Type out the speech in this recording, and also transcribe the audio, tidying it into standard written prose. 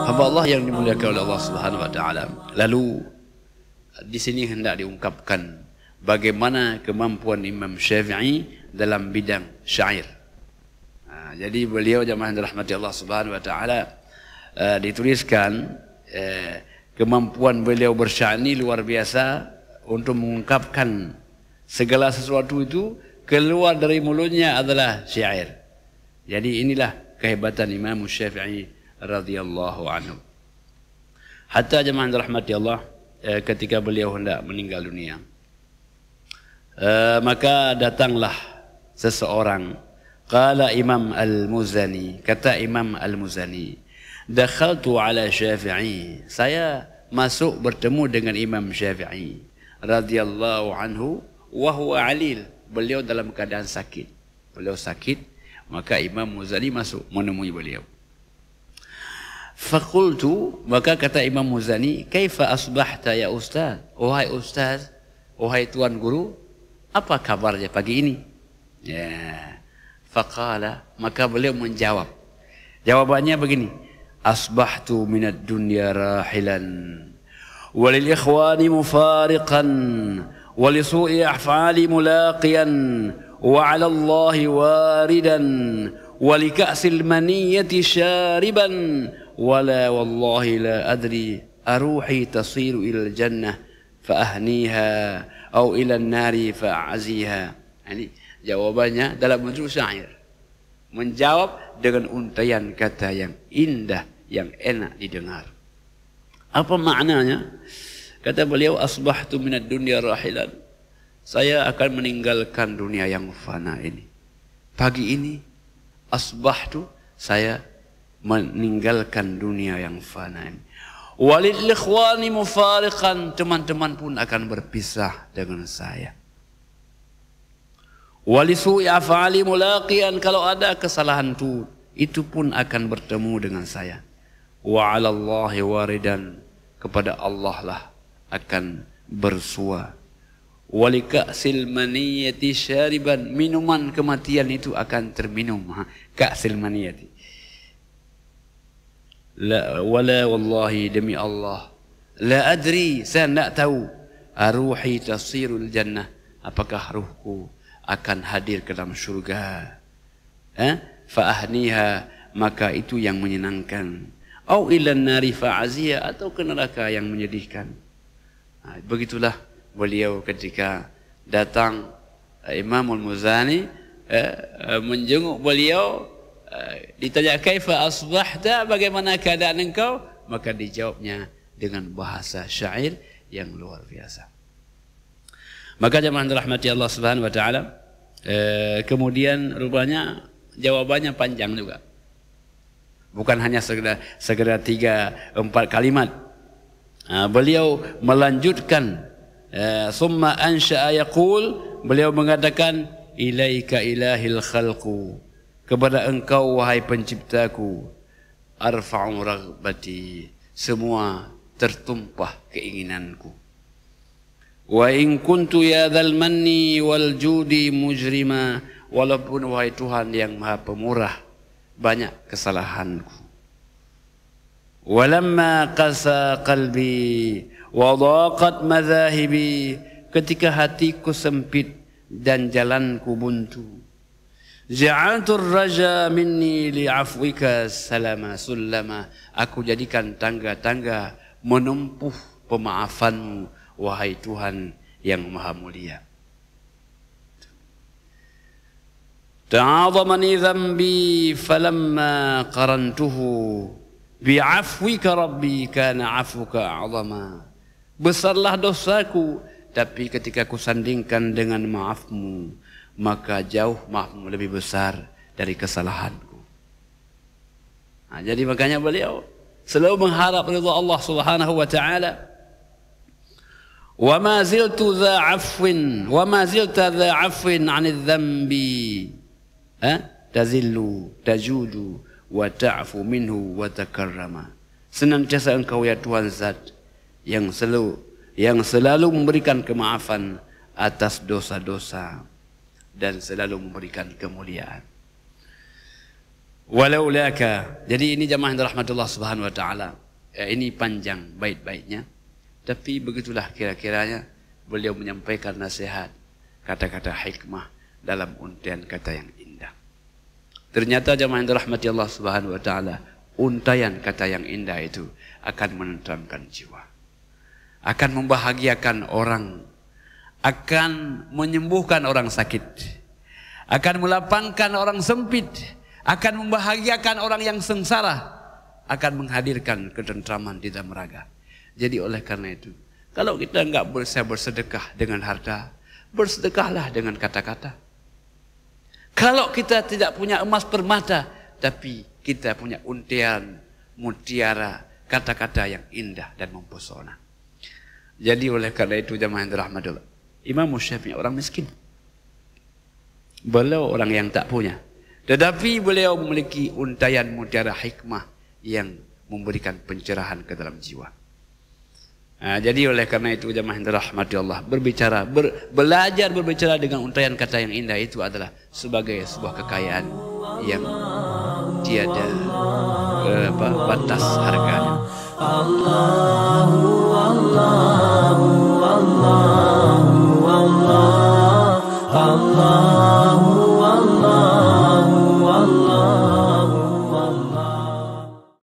Hamba Allah yang dimuliakan oleh Allah Subhanahu wa taala. Lalu di sini hendak diungkapkan bagaimana kemampuan Imam Syafi'i dalam bidang syair. Jadi beliau jamaah yang dirahmati Allah Subhanahu wa taala, dituliskan kemampuan beliau bersyair ini luar biasa untuk mengungkapkan segala sesuatu itu keluar dari mulutnya adalah syair. Jadi inilah kehebatan Imam Syafi'i radhiyallahu anhu. Hatta jemaah dirahmati Allah, ketika beliau hendak meninggal dunia, maka datanglah seseorang. Qala Imam Al-Muzani, kata Imam Al-Muzani, dakhaltu ala Syafi'i, saya masuk bertemu dengan Imam Syafi'i radhiyallahu anhu wa huwa alil, beliau dalam keadaan sakit. Beliau sakit, maka Imam Muzani masuk menemui beliau. Faqultu, maka kata Imam Muzani, kaifa asbahta ya ustaz? Wahai ustaz, wahai tuan guru, apa kabarnya pagi ini? Ya. Faqala, maka beliau menjawab. Jawabannya begini, asbahtu minad dunya rahilan walil ikhwani mufariqan walisu'i af'ali mulaqiyan wa 'ala Allahi waridan walika'sil maniyati syariban wala wallahi la adri aruhi tasiru ilal jannah fa'ahniha au ilal nari fa'aziha. Ini jawabannya dalam bentuk syair, menjawab dengan untaian kata yang indah, yang enak didengar. Apa maknanya? Kata beliau, asbahtu minad dunya rahilan, saya akan meninggalkan dunia yang fana ini. Pagi ini asbahtu, saya meninggalkan dunia yang fana ini. Walil ikhwani mufariqan, teman-teman pun akan berpisah dengan saya. Walisu'i af'ali mulaqiyan, kalau ada kesalahan itu pun akan bertemu dengan saya. Wa 'ala Allahi waridan, kepada Allah lah akan bersua. Walika'sil maniyati syariban, minuman kematian itu akan terminum. Ka'sil maniyati. La wala wallahi, demi Allah, la adri, saya tidak tahu, aruhi tasirul jannah, apakah ruhku akan hadir ke dalam syurga. Fa'ahniha, maka itu yang menyenangkan. Au ilan nari fa'aziyah, atau ke neraka yang menyedihkan. Begitulah beliau ketika datang Imam Al-Muzani menjenguk beliau, ditanya kaifa asbahta, bagaimana keadaan engkau, maka dijawabnya dengan bahasa syair yang luar biasa. Maka jemaah dirahmati Allah Subhanahu wa taala, kemudian rupanya jawabannya panjang juga. Bukan hanya segera 3-4 kalimat. Beliau melanjutkan, summa ansha'a yaqul, beliau mengatakan, ilaika ilahil khalqu, kepada engkau wahai penciptaku, arfa'u raghbati, semua tertumpah keinginanku. Wa in kuntu ya dzal manni wal judi mujrima, walaupun wahai Tuhan yang Maha Pemurah, banyak kesalahanku. Walamma qasa qalbi wa dhaqat madhahibi, ketika hatiku sempit dan jalanku buntu, ja'altu ar-raja minni li'afwika salama sullama, aku jadikan tangga-tangga menempuh pemaafanmu, wahai Tuhan yang Maha Mulia. Ta'azamani dhanbi falamma qarantuhu bi'afwika rabbi kana 'afwuka a'zama, besarlah dosaku, tapi ketika ku sandingkan dengan maafmu, maka jauh maafmu lebih besar dari kesalahanku. Jadi makanya beliau selalu mengharap ridha Allah Subhanahu wa taala. Wa ma ziltu dha 'afwin wa ma zilta dha 'afwin 'anil dhanbi tazillu tajudu wa ta'fu minhu wa takarrama, senantiasa engkau ya Tuhan zat yang selalu memberikan kemaafan atas dosa-dosa, dan selalu memberikan kemuliaan. Walaulaka. Jadi ini jamaah yang dirahmatullah subhanahu wa ta'ala. Ini panjang bait-baitnya. Tapi begitulah kira-kiranya beliau menyampaikan nasihat, kata-kata hikmah dalam untaian kata yang indah. Ternyata jamaah yang dirahmati Allah subhanahu wa ta'ala, untaian kata yang indah itu akan menenteramkan jiwa, akan membahagiakan orang, akan menyembuhkan orang sakit, akan melapangkan orang sempit, akan membahagiakan orang yang sengsara, akan menghadirkan ketentraman di dalam raga. Jadi oleh karena itu, kalau kita enggak bisa bersedekah dengan harta, bersedekahlah dengan kata-kata. Kalau kita tidak punya emas permata, tapi kita punya untaian, mutiara, kata-kata yang indah dan mempesona. Jadi oleh karena itu jamaah yang dirahmati Allah, Imam Syafi'i orang miskin. Beliau orang yang tak punya. Tetapi beliau memiliki untaian mutiara hikmah yang memberikan pencerahan ke dalam jiwa. Jadi oleh karena itu jamaah yang dirahmati Allah, belajar berbicara dengan untaian kata yang indah itu adalah sebagai sebuah kekayaan yang tiada batas harganya. Allah